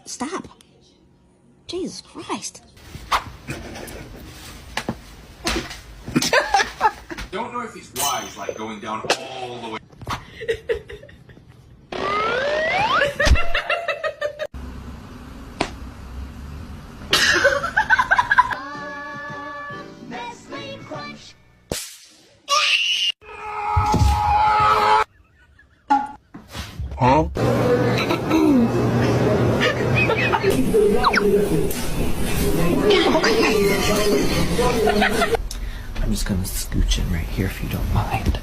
Stop. Jesus Christ. Don't know if he's wise, like going down all the way. Huh? I'm just gonna scooch in right here if you don't mind.